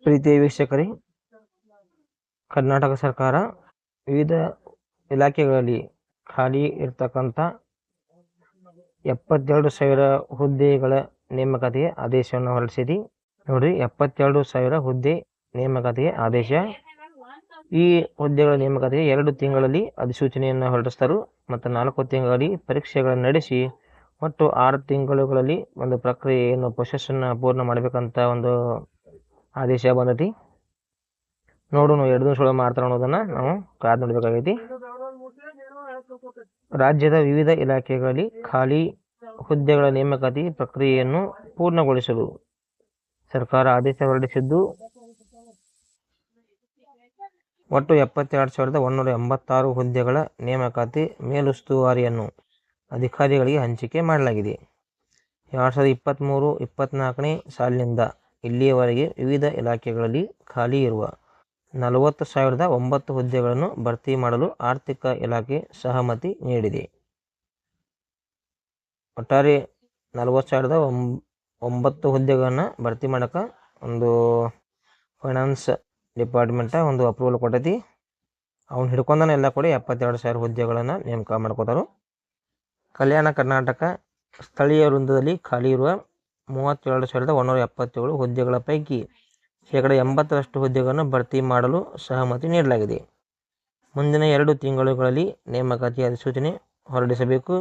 ಪ್ರೀತಿಯ ವೀಕ್ಷಕರೇ, ಕರ್ನಾಟಕ ಸರ್ಕಾರ ವಿವಿಧ ಇಲಾಖೆಗಳಲ್ಲಿ ಖಾಲಿ ಇರ್ತಕ್ಕಂಥ 72,000 ಹುದ್ದೆಗಳ ನೇಮಕಾತಿಗೆ ಆದೇಶವನ್ನು ಹೊರಡಿಸಿದೆ. ನೋಡಿ, 72,000 ಹುದ್ದೆ ನೇಮಕಾತಿಗೆ ಆದೇಶ. ಈ ಹುದ್ದೆಗಳ ನೇಮಕಾತಿಗೆ 2 ತಿಂಗಳಲ್ಲಿ ಅಧಿಸೂಚನೆಯನ್ನು ಹೊರಡಿಸ್ತಾರೆ ಮತ್ತು 4 ತಿಂಗಳಲ್ಲಿ ಪರೀಕ್ಷೆಗಳನ್ನು ನಡೆಸಿ ಒಟ್ಟು 6 ತಿಂಗಳುಗಳಲ್ಲಿ ಒಂದು ಪ್ರಕ್ರಿಯೆಯನ್ನು ಪ್ರೊಸೆಸ್ಸನ್ನು ಪೂರ್ಣ ಮಾಡಬೇಕಂತ ಒಂದು ಆದೇಶ ಬಂದೈತಿ. ನೋಡೋಣ 2 ದಿವಸಗಳು ಮಾಡ್ತಾರೆ ಅನ್ನೋದನ್ನು ನಾವು ಕಾದು ನೋಡಬೇಕಾಗೈತಿ. ರಾಜ್ಯದ ವಿವಿಧ ಇಲಾಖೆಗಳಲ್ಲಿ ಖಾಲಿ ಹುದ್ದೆಗಳ ನೇಮಕಾತಿ ಪ್ರಕ್ರಿಯೆಯನ್ನು ಪೂರ್ಣಗೊಳಿಸಲು ಸರ್ಕಾರ ಆದೇಶ ಹೊರಡಿಸಿದ್ದು, ಒಟ್ಟು 72,186 ಹುದ್ದೆಗಳ ನೇಮಕಾತಿ ಮೇಲುಸ್ತುವಾರಿಯನ್ನು ಅಧಿಕಾರಿಗಳಿಗೆ ಹಂಚಿಕೆ ಮಾಡಲಾಗಿದೆ. 2023-24ನೇ ಸಾಲಿನಿಂದ ಇಲ್ಲಿಯವರೆಗೆ ವಿವಿಧ ಇಲಾಖೆಗಳಲ್ಲಿ ಖಾಲಿ ಇರುವ 40,009 ಹುದ್ದೆಗಳನ್ನು ಭರ್ತಿ ಮಾಡಲು ಆರ್ಥಿಕ ಇಲಾಖೆ ಸಹಮತಿ ನೀಡಿದೆ. ಒಟ್ಟಾರೆ 40,009 ಹುದ್ದೆಗಳನ್ನು ಭರ್ತಿ ಮಾಡೋಕೆ ಒಂದು ಫೈನಾನ್ಸ್ ಡಿಪಾರ್ಟ್ಮೆಂಟ್ ಒಂದು ಅಪ್ರೂವಲ್ ಕೊಟ್ಟೈತಿ. ಅವ್ನು ಹಿಡ್ಕೊಂಡನ ಎಲ್ಲ ಕೂಡ 72,000 ಹುದ್ದೆಗಳನ್ನು ನೇಮಕ ಮಾಡ್ಕೋತಾರೆ. ಕಲ್ಯಾಣ ಕರ್ನಾಟಕ ಸ್ಥಳೀಯ ವೃಂದದಲ್ಲಿ ಖಾಲಿ ಇರುವ 32,177 ಹುದ್ದೆಗಳ ಪೈಕಿ 80% ಹುದ್ದೆಗಳನ್ನು ಭರ್ತಿ ಮಾಡಲು ಸಹಮತಿ ನೀಡಲಾಗಿದೆ. ಮುಂದಿನ 2 ತಿಂಗಳುಗಳಲ್ಲಿ ನೇಮಕಾತಿ ಅಧಿಸೂಚನೆ ಹೊರಡಿಸಬೇಕು.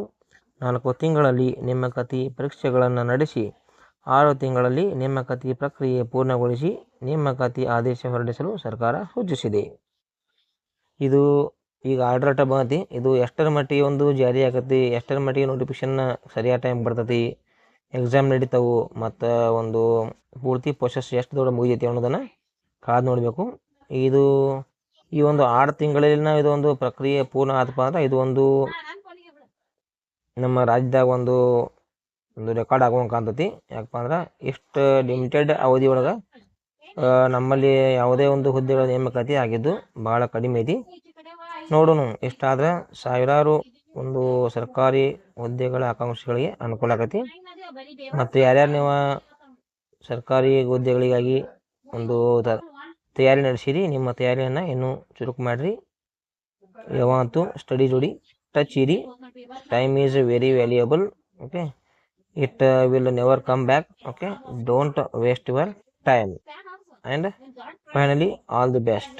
4 ತಿಂಗಳಲ್ಲಿ ನೇಮಕಾತಿ ಪರೀಕ್ಷೆಗಳನ್ನು ನಡೆಸಿ 6 ತಿಂಗಳಲ್ಲಿ ನೇಮಕಾತಿ ಪ್ರಕ್ರಿಯೆ ಪೂರ್ಣಗೊಳಿಸಿ ನೇಮಕಾತಿ ಆದೇಶ ಹೊರಡಿಸಲು ಸರ್ಕಾರ ಸೂಚಿಸಿದೆ. ಇದು ಈಗ ಆರ್ಡರ್ ಬಂದೈತಿ. ಇದು ಎಷ್ಟರ ಮಟ್ಟಿಗೆ ಒಂದು ಜಾರಿ ಆಗತ್ತೆ, ಎಷ್ಟರ ಮಟ್ಟಿಗೆ ನೋಟಿಫಿಕೇಶನ್ ಸರಿಯಾದ ಟೈಮ್ ಬರ್ತೈತಿ, ಎಕ್ಸಾಮ್ ನಡೀತಾವು ಮತ್ತು ಒಂದು ಪೂರ್ತಿ ಪ್ರೊಸೆಸ್ ಎಷ್ಟು ದೊಡ್ಡ ಮುಗಿದೈತಿ ಅನ್ನೋದನ್ನು ಕಾದು ನೋಡಬೇಕು. ಇದು ಈ ಒಂದು 6 ತಿಂಗಳಲ್ಲಿನ ಇದೊಂದು ಪ್ರಕ್ರಿಯೆ ಪೂರ್ಣ ಆತಪ್ಪ ಅಂದ್ರೆ ಇದು ಒಂದು ನಮ್ಮ ರಾಜ್ಯದಾಗ ಒಂದು ರೆಕಾರ್ಡ್ ಆಗುವಂಗೆ ಕಾಣ್ತೈತಿ. ಯಾಕಪ್ಪ ಅಂದ್ರೆ ಇಷ್ಟು ಲಿಮಿಟೆಡ್ ಅವಧಿ ಒಳಗೆ ನಮ್ಮಲ್ಲಿ ಯಾವುದೇ ಒಂದು ಹುದ್ದೆಗಳ ನೇಮಕಾತಿ ಆಗಿದ್ದು ಭಾಳ ಕಡಿಮೆ ಐತಿ. ನೋಡೋಣ, ಇಷ್ಟಾದ್ರೆ ಸಾವಿರಾರು ಒಂದು ಸರ್ಕಾರಿ ಹುದ್ದೆಗಳ ಆಕಾಂಕ್ಷಿಗಳಿಗೆ ಅನುಕೂಲ ಆಗೈತಿ. ಮತ್ತು ಯಾರ್ಯಾರು ನೀವು ಸರ್ಕಾರಿ ಹುದ್ದೆಗಳಿಗಾಗಿ ಒಂದು ತಯಾರಿ ನಡೆಸಿರಿ, ನಿಮ್ಮ ತಯಾರಿಯನ್ನು ಇನ್ನೂ ಚುರುಕು ಮಾಡಿರಿ. ಯಾವತ್ತೂ ಸ್ಟಡಿ ಜೋಡಿ ಟಚ್ ಇರಿ. Time is very valuable. Okay, it will never come back. Okay, don't waste your time. And finally all the best.